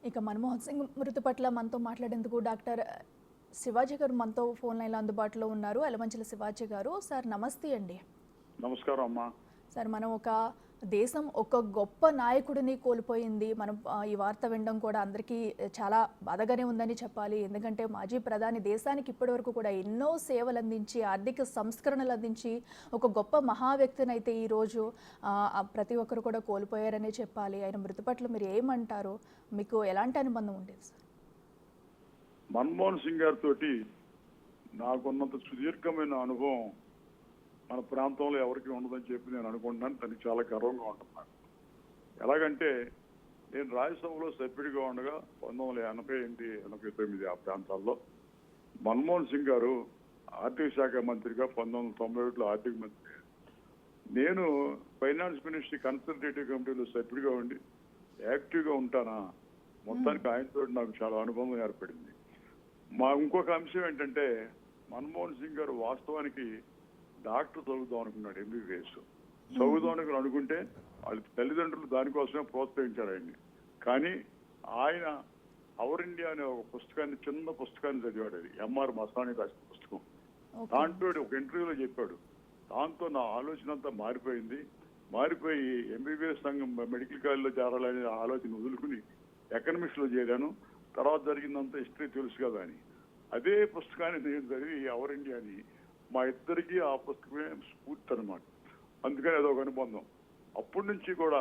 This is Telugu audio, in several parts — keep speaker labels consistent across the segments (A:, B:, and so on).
A: ఇక మన్మోహన్ సింగ్ మృతి పట్ల మనతో మాట్లాడేందుకు డాక్టర్ శివాజీ గారు మనతో ఫోన్ లైన్లో అందుబాటులో ఉన్నారు. ఎలమంచిల శివాజీ గారు. సార్ నమస్తే అండి.
B: నమస్కారం అమ్మా.
A: సార్ మనం ఒక దేశం ఒక గొప్ప నాయకుడిని కోల్పోయింది. మనం ఈ వార్త వినడం కూడా అందరికీ చాలా బాధగానే ఉందని చెప్పాలి. ఎందుకంటే మాజీ ప్రధాని దేశానికి ఇప్పటివరకు కూడా ఎన్నో సేవలు అందించి, ఆర్థిక సంస్కరణలు అందించి ఒక గొప్ప మహా వ్యక్తినైతే ఈరోజు ప్రతి ఒక్కరు కూడా కోల్పోయారనే చెప్పాలి. ఆయన మృతి పట్ల మీరు ఏమంటారు? మీకు ఎలాంటి అనుబంధం ఉండేది సార్?
B: మన్మోహన్ సింగ్ గారితో నాకున్నంత సుదీర్ఘమైన అనుభవం మన ప్రాంతంలో ఎవరికి ఉండదని చెప్పి నేను అనుకుంటున్నాను. దానికి చాలా గర్వంగా ఉంటున్నాను. ఎలాగంటే నేను రాజ్యసభలో సభ్యుడిగా ఉండగా 1988, 89 ఆ ప్రాంతాల్లో మన్మోహన్ సింగ్ గారు ఆర్థిక శాఖ మంత్రిగా 1991లో ఆర్థిక మంత్రి. నేను ఫైనాన్స్ మినిస్ట్రీ కన్సల్టేటివ్ కమిటీలో సభ్యుడిగా ఉండి యాక్టివ్గా ఉంటానా. మొత్తానికి ఆయనతో నాకు చాలా అనుభవం ఏర్పడింది. ఇంకొక అంశం ఏంటంటే మన్మోహన్ సింగ్ గారు వాస్తవానికి డాక్టర్ చదువుదాం అనుకున్నాడు, ఎంబీబీఎస్ చదువుదాం అనుకుంటే వాళ్ళ తల్లిదండ్రులు దానికోసమే ప్రోత్సహించారు ఆయన్ని. కానీ ఆయన అవర్ ఇండియా అనే ఒక పుస్తకాన్ని, చిన్న పుస్తకాన్ని చదివాడు. అది ఎంఆర్ మసాని రాసిన పుస్తకం. దాంట్లో ఒక ఇంటర్వ్యూలో చెప్పాడు. దాంతో నా ఆలోచన అంతా మారిపోయి ఎంబీబీఎస్ సంఘం మెడికల్ కాలేజ్లో చేరాలనే ఆలోచన వదులుకుని ఎకనామిక్స్ లో చేరాను. తర్వాత జరిగిందంతా హిస్టరీ తెలుసు కదా అని అదే పుస్తకాన్ని నేను చదివి అవర్ ఇండియా అని మా ఇద్దరికి ఆ పుస్తకమే స్ఫూర్తి అనమాట. అందుకని అదొక అనుబంధం. అప్పటి నుంచి కూడా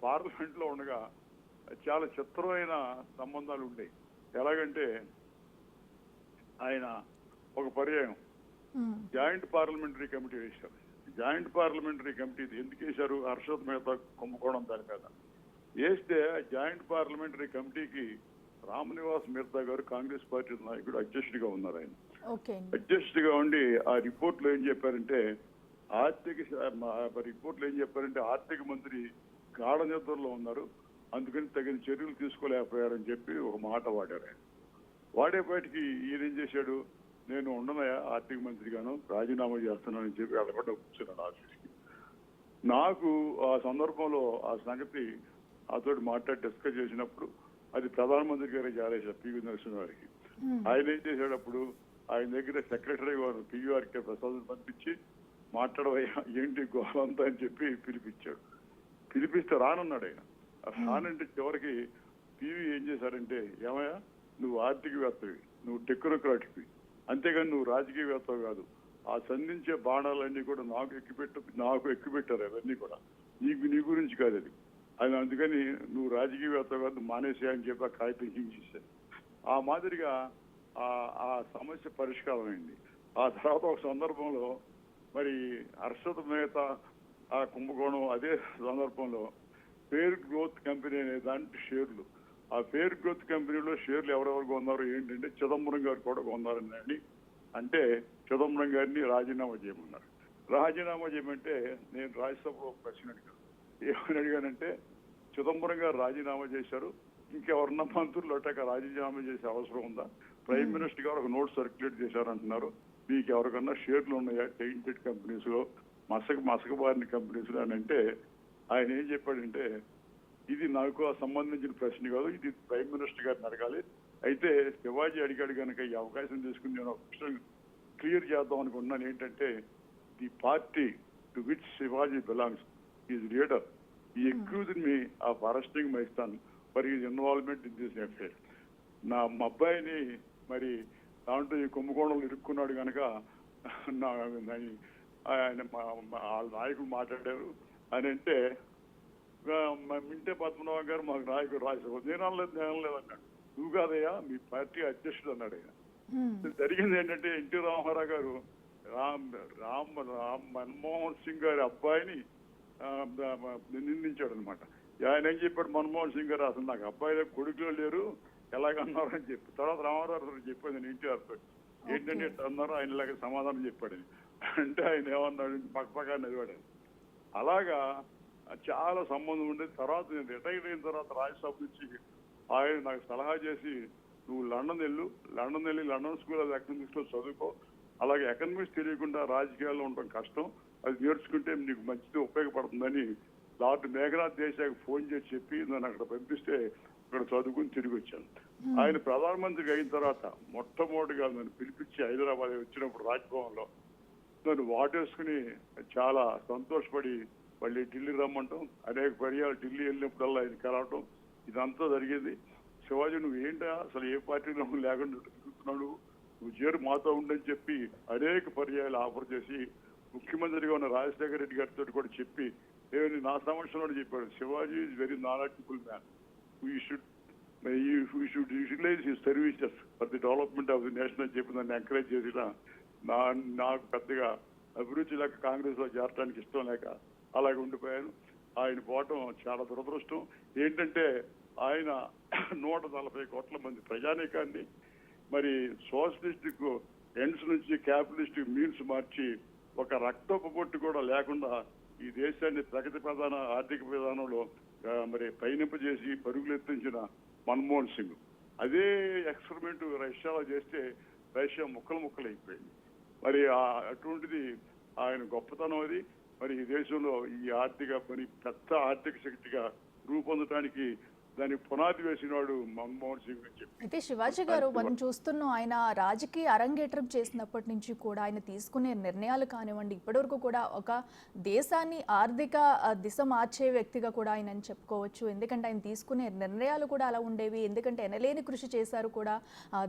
B: పార్లమెంట్ లో ఉండగా చాలా చిత్రమైన సంబంధాలు ఉండేవి. ఎలాగంటే ఆయన ఒక పర్యాయం జాయింట్ పార్లమెంటరీ కమిటీ వేశారు. జాయింట్ పార్లమెంటరీ కమిటీ ఎందుకు వేశారు? హర్షద్ మెహతా కుంభకోణం దాని మీద వేస్తే జాయింట్ పార్లమెంటరీ కమిటీకి రామనివాస్ మెహతా గారు కాంగ్రెస్ పార్టీ నాయకుడు అధ్యక్షుడిగా ఉన్నారు. ఆయన అధ్యక్షుడిగా ఉండి ఆ రిపోర్ట్ లో ఏం చెప్పారంటే ఆర్థిక మంత్రి గాఢ నిద్రలో ఉన్నారు, అందుకని తగిన చర్యలు తీసుకోలేకపోయారని చెప్పి ఒక మాట వాడారు. ఆయన వాడేపాటికి ఈయన ఏం చేశాడు, నేను ఉండనయా ఆర్థిక మంత్రిగాను, రాజీనామా చేస్తున్నానని చెప్పి అడగకుండా కూర్చున్నాను ఆఫీస్కి. నాకు ఆ సందర్భంలో ఆ సంగతి అతడు మాట్లాడి డిస్కస్ చేసినప్పుడు అది ప్రధానమంత్రి గారికి జారేశారు, పివి నరసింహ గారికి. ఆయన ఏం చేసేటప్పుడు ఆయన దగ్గర సెక్రటరీ గారు పివిఆర్కే ప్రసాద్ పంపించి మాట్లాడవయ్యా ఏంటి గోలంతా అని చెప్పి పిలిపించాడు. పిలిపిస్తే రానన్నాడు ఆయన. రానంటే చివరికి పివి ఏం చేశారంటే, ఏమయ్యా నువ్వు ఆర్థికవేత్తవి, నువ్వు టెక్నోక్రాట్వి, అంతేగాని నువ్వు రాజకీయవేత్తవి కాదు. ఆ సంధించే బాణాలన్నీ కూడా నాకు ఎక్కుపెట్టారు. అవన్నీ కూడా నీ గురించి కాదు అది. అది అందుకని నువ్వు రాజకీయవేత్త కాదు, మానేసే అని చెప్పి ఆ కాగితం హింసిస్తారు. ఆ మాదిరిగా ఆ సమస్య పరిష్కారం అయింది. ఆ తర్వాత ఒక సందర్భంలో మరి హర్షద్ మెహతా ఆ కుంభకోణం, అదే సందర్భంలో ఫెయిర్ గ్రోత్ కంపెనీ అనే దాంట్లో షేర్లు, ఆ ఫెయిర్ గ్రోత్ కంపెనీలో షేర్లు ఎవరెవరు కొన్నారు ఏంటంటే చిదంబరం గారు కూడా కొన్నారని అంటే చిదంబరం గారిని రాజీనామా చేయమన్నారు. రాజీనామా చేయమంటే నేను రాజ్యసభలో ప్రశ్న అడిగాను. ఏమని అడిగానంటే, చిదంబరం గారు రాజీనామా చేశారు, ఇంకెవరన్నా మంత్రులు అట్టాక రాజీనామా చేసే అవసరం ఉందా? ప్రైమ్ మినిస్టర్ గారు ఒక నోట్ సర్క్యులేట్ చేశారంటున్నారు, మీకు ఎవరికన్నా షేర్లు ఉన్నాయా టెయింటెడ్ కంపెనీస్ లో, మసకబారిన కంపెనీస్ లో అని అంటే ఆయన ఏం చెప్పాడంటే, ఇది నాకు సంబంధించిన ప్రశ్న కాదు, ఇది ప్రైమ్ మినిస్టర్ గారిని అడగాలి. అయితే శివాజీ అడిగాడు కనుక ఈ అవకాశం తీసుకుని నేను ఒక విషయం క్లియర్ చేద్దాం అనుకున్నాను. ఏంటంటే the party to which Shivaji belongs is leader. He accused me of arresting my son for his involvement in this affair. మా అబ్బాయిని మరి దాంట్లో ఈ కుంభకోణంలో ఇరుక్కున్నాడు కనుక ఆయన వాళ్ళ నాయకులు మాట్లాడారు అని అంటే, మింటే పద్మనాభం గారు మాకు నాయకుడు రాజశేఖర్, నేను అనలేదు అన్నాడు. నువ్వు కాదయ్యా మీ పార్టీ అధ్యక్షుడు అన్నాడు ఆయన. జరిగింది ఏంటంటే ఎన్టీ రామారావు గారు మన్మోహన్ సింగ్ గారి అబ్బాయిని నిందించాడు అనమాట. ఆయన ఏం చెప్పాడు, మన్మోహన్ సింగ్ గారు అసలు నాకు అబ్బాయి కొడుకులో లేరు ఎలాగన్నారు అని చెప్పి, తర్వాత రామారావు చెప్పాడు ఎన్టీఆర్ తోటి, ఏంటంటే అన్నారు, ఆయన ఇలాగ సమాధానం చెప్పాడు. అంటే ఆయన ఏమన్నాడు, పక్కపక్క నదివాడు. అలాగా చాలా సంబంధం ఉండేది. తర్వాత నేను రిటైర్ అయిన తర్వాత రాజ్యసభ నుంచి ఆయన నాకు సలహా చేసి, నువ్వు లండన్ వెళ్ళి లండన్ స్కూల్ ఆఫ్ ఎకనామిక్స్ లో చదువుకో, అలాగే ఎకనామిక్స్ తెలియకుండా రాజకీయాల్లో ఉండటం కష్టం, అది నేర్చుకుంటే నీకు మంచిది ఉపయోగపడుతుందని లార్డ్ మేఘనాథ్ దేశాయ్కి ఫోన్ చేసి చెప్పి నన్ను అక్కడ పంపిస్తే ఇక్కడ చదువుకుని తిరిగి వచ్చాను. ఆయన ప్రధానమంత్రికి అయిన తర్వాత మొట్టమొదటిగా నన్ను పిలిపించి హైదరాబాద్ వచ్చినప్పుడు రాజ్భవన్లో నన్ను వాటేసుకుని చాలా సంతోషపడి మళ్ళీ ఢిల్లీ రమ్మంటాం, అనేక పర్యాలు ఢిల్లీ వెళ్ళినప్పుడల్లా ఆయన కలవటం, ఇదంతా జరిగింది. శివాజీ నువ్వు ఏంటా అసలు ఏ పార్టీలో లేకుండా తిరుగుతున్నాడు, నువ్వు చేరు మాతో ఉండని చెప్పి అనేక పర్యాలు ఆఫర్ చేసి ముఖ్యమంత్రిగా ఉన్న రాజశేఖర రెడ్డి గారితో కూడా చెప్పి ఏమని నా సమక్షంలో చెప్పాడు, Shivaji is very knowledgeable man, we should utilize his services for the development of the nation అని చెప్పి నన్ను ఎంకరేజ్ చేసిన నాకు పెద్దగా అభిరుచి లేక కాంగ్రెస్ లో చేరడానికి ఇష్టం లేక అలాగే ఉండిపోయాను. ఆయన పోవటం చాలా దురదృష్టం. ఏంటంటే ఆయన 140 కోట్ల మంది ప్రజానీకాన్ని మరి సోషలిస్టిక్ ఎండ్స్ నుంచి క్యాపిటలిస్ట్ మీన్స్ మార్చి ఒక రక్తపు పొట్టు కూడా లేకుండా ఈ దేశాన్ని ప్రగతి ప్రధాన ఆర్థిక విధానంలో మరి పయనింపజేసి పరుగులెత్తించిన మన్మోహన్ సింగ్ అదే ఎక్స్పెరిమెంట్ రష్యాలో చేస్తే రష్యా ముక్కలు అయిపోయింది. మరి అటువంటిది ఆయన గొప్పతనం అది. మరి ఈ దేశంలో ఈ ఆర్థిక పని పెద్ద ఆర్థిక శక్తిగా రూపొందడానికి దానికి పునాది వేసినాడు మన్మోహన్ సింగ్ అని చెప్పి.
A: అయితే శివాజీ గారు మనం చూస్తున్నాం, ఆయన రాజకీయ అరంగేట్రం చేసినప్పటి నుంచి కూడా ఆయన తీసుకునే నిర్ణయాలు కానివ్వండి, ఇప్పటివరకు కూడా ఒక దేశాన్ని ఆర్థిక దిశ మార్చే వ్యక్తిగా కూడా ఆయన అని చెప్పుకోవచ్చు. ఎందుకంటే ఆయన తీసుకునే నిర్ణయాలు కూడా అలా ఉండేవి, ఎందుకంటే ఎనలేని కృషి చేశారు కూడా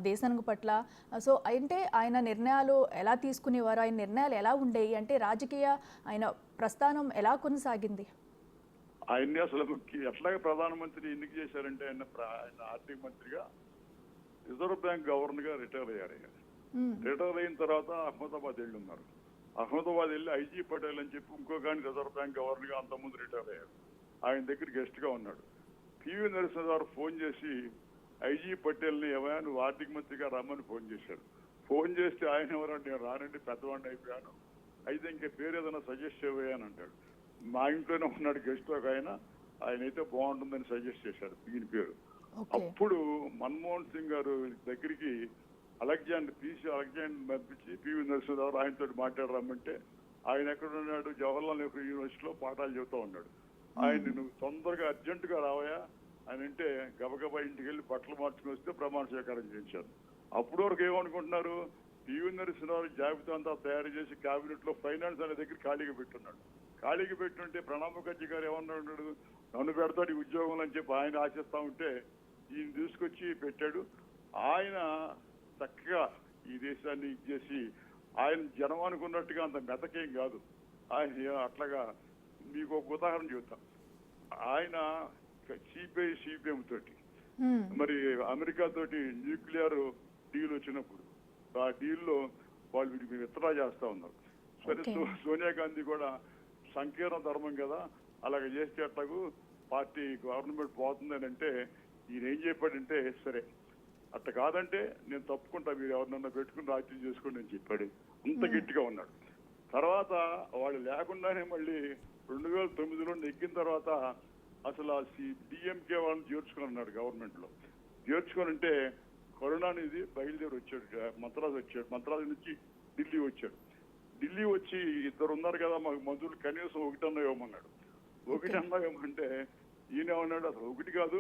A: దేశానికి పట్ల. సో అంటే ఆయన నిర్ణయాలు ఎలా తీసుకునేవారు, ఆయన నిర్ణయాలు ఎలా ఉండేవి, అంటే రాజకీయ ఆయన ప్రస్థానం ఎలా కొనసాగింది?
B: ఆయన్ని అసలు ఎట్లాగే ప్రధానమంత్రి ఎందుకు చేశారంటే ఆయన ఆర్థిక మంత్రిగా రిజర్వ్ బ్యాంక్ గవర్నర్ గా రిటైర్ అయ్యారు. రిటైర్ అయిన తర్వాత అహ్మదాబాద్ వెళ్ళి ఉన్నారు. అహ్మదాబాద్ వెళ్ళి ఐజీ పటేల్ అని చెప్పి ఇంకో కానీ రిజర్వ్ బ్యాంక్ గవర్నర్ గా అంతకుముందు రిటైర్ అయ్యారు. ఆయన దగ్గర గెస్ట్ గా ఉన్నాడు. పివి నరసింహారావు ఫోన్ చేసి ఐజీ పటేల్ని ఏమైనా నువ్వు ఆర్థిక మంత్రిగా రమ్మని ఫోన్ చేశాడు. ఫోన్ చేస్తే ఆయన ఎవరంటే నేను రానండి పెద్దవాడిని అయిపోయాను, అయితే ఇంకే పేరు ఏదైనా సజెస్ట్ చేయని అంటాడు. మా ఇంట్లోనే ఉన్నాడు గెస్ట్ ఒక ఆయన అయితే బాగుంటుందని సజెస్ట్ చేశాడు ఈయన పేరు. అప్పుడు మన్మోహన్ సింగ్ గారు దగ్గరికి అలెగ్జాండర్ పంపించి పివి నరసింహారావు ఆయనతో మాట్లాడరమ్మంటే ఆయన ఎక్కడ ఉన్నాడు, జవహర్లాల్ నెహ్రూ యూనివర్సిటీలో పాఠాలు చెబుతూ ఉన్నాడు. ఆయన నువ్వు తొందరగా అర్జెంటుగా రావయా అని అంటే గబగబా ఇంటికి వెళ్ళి బట్టలు మార్చుకుని వస్తే ప్రమాణ స్వీకారం చేశారు. అప్పుడు వరకు ఏమనుకుంటున్నారు, పివి నరసింహారావు జాబితా అంతా తయారు చేసి కేబినెట్ లో ఫైనాన్స్ అనే దగ్గర ఖాళీగా పెట్టున్నాడు. ఖాళీకి పెట్టుంటే ప్రణబ్ ముఖర్జీ గారు ఏమన్నాడు, నన్ను పెడతాడు ఈ ఉద్యోగం అని చెప్పి ఆయన ఆశిస్తా ఉంటే ఈయన తీసుకొచ్చి పెట్టాడు. ఆయన చక్కగా ఈ దేశాన్ని ఇచ్చేసి ఆయన జనం అనుకున్నట్టుగా అంత మెతకేం కాదు. ఆయన అట్లాగా మీకు ఒక ఉదాహరణ చెబుతాం. ఆయన సిపిఎం తోటి మరి అమెరికా తోటి న్యూక్లియర్ డీల్ వచ్చినప్పుడు ఆ డీల్లో వాళ్ళు వీటికి విత్డ్రా చేస్తా ఉన్నారు. సరే సోనియా గాంధీ కూడా సంకీర్ణ ధర్మం కదా అలాగే చేస్తే అట్లాగూ పార్టీ గవర్నమెంట్ పోతుందని అంటే ఈయన ఏం చెప్పాడంటే సరే అట్ట కాదంటే నేను తప్పుకుంటా, మీరు ఎవరినన్నా పెట్టుకుని రాజ్యం చేసుకోండి అని చెప్పాడు. అంత గట్టిగా ఉన్నాడు. తర్వాత వాళ్ళు లేకుండానే మళ్ళీ 2009లో ఎక్కిన తర్వాత అసలు ఆ డిఎంకే వాళ్ళని చేర్చుకుని అన్నాడు గవర్నమెంట్ లో. చేర్చుకొని అంటే కరుణానిధి బయలుదేరి వచ్చాడు, మద్రాసు నుంచి ఢిల్లీ వచ్చాడు. ఢిల్లీ వచ్చి ఇద్దరు ఉన్నారు కదా మాకు మంత్రులు కనీసం ఒకటన్నా ఇవ్వమన్నాడు. ఒకటన్నా ఇవ్వమంటే ఈయన ఏమన్నాడు, అసలు ఒకటి కాదు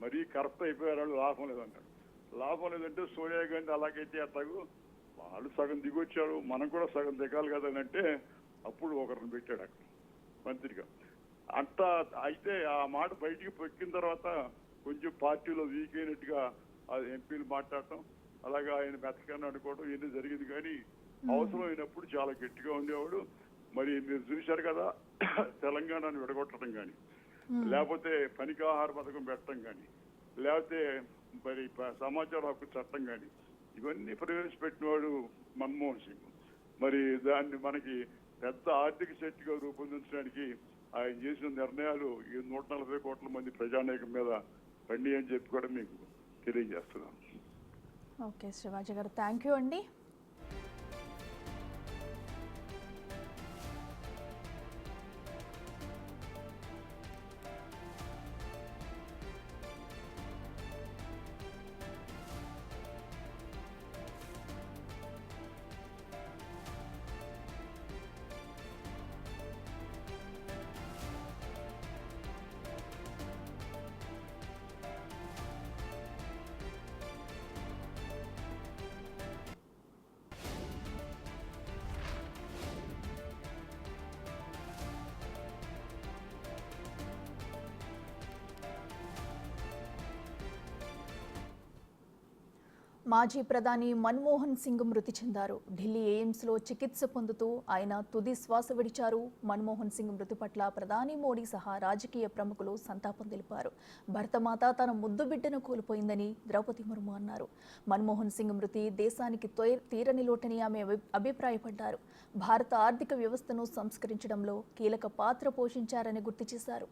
B: మరీ కరెక్ట్ అయిపోయారు, లాభం లేదన్నాడు. లాభం లేదంటే సోనియా గాంధీ అలాగైతే అట్లాగూ వాళ్ళు సగం దిగొచ్చారు, మనం కూడా సగం దిగాలి కదా అని అంటే అప్పుడు ఒకరిని పెట్టాడు అక్కడ మంత్రిగా. అంతా అయితే ఆ మాట బయటికి పొక్కిన తర్వాత కొంచెం పార్టీలో వీక్ అయినట్టుగా ఎంపీలు మాట్లాడటం, అలాగా ఆయన మెతకని అనుకోవడం ఇవన్నీ జరిగింది. కానీ అవసరమైనప్పుడు చాలా గట్టిగా ఉండేవాడు. మరి మీరు చూశారు కదా తెలంగాణను విడగొట్టడం కానీ, లేకపోతే పనికాహార పథకం పెట్టడం కానీ, లేకపోతే మరి సమాచార హక్కు చట్టం కానీ ఇవన్నీ ప్రవేశపెట్టినవాడు మన్మోహన్ సింగ్. మరి దాన్ని మనకి పెద్ద ఆర్థిక శక్తిగా రూపొందించడానికి ఆయన చేసిన నిర్ణయాలు ఈ 140 కోట్ల మంది ప్రజానీకం మీద పండి అని చెప్పి కూడా మీకు తెలియజేస్తున్నాను.
A: ఓకే శివాజీ గారు, థ్యాంక్ యూ అండి. మాజీ ప్రధాని మన్మోహన్ సింగ్ మృతి చెందారు. ఢిల్లీ ఎయిమ్స్లో చికిత్స పొందుతూ ఆయన తుది శ్వాస విడిచారు. మన్మోహన్ సింగ్ మృతి పట్ల ప్రధాని మోడీ సహా రాజకీయ ప్రముఖులు సంతాపం తెలిపారు. భరతమాత తన ముద్దు బిడ్డను కోల్పోయిందని ద్రౌపది ముర్ము అన్నారు. మన్మోహన్ సింగ్ మృతి దేశానికి తీరని లోటని ఆమె అభిప్రాయపడ్డారు. భారత ఆర్థిక వ్యవస్థను సంస్కరించడంలో కీలక పాత్ర పోషించారని గుర్తు చేశారు.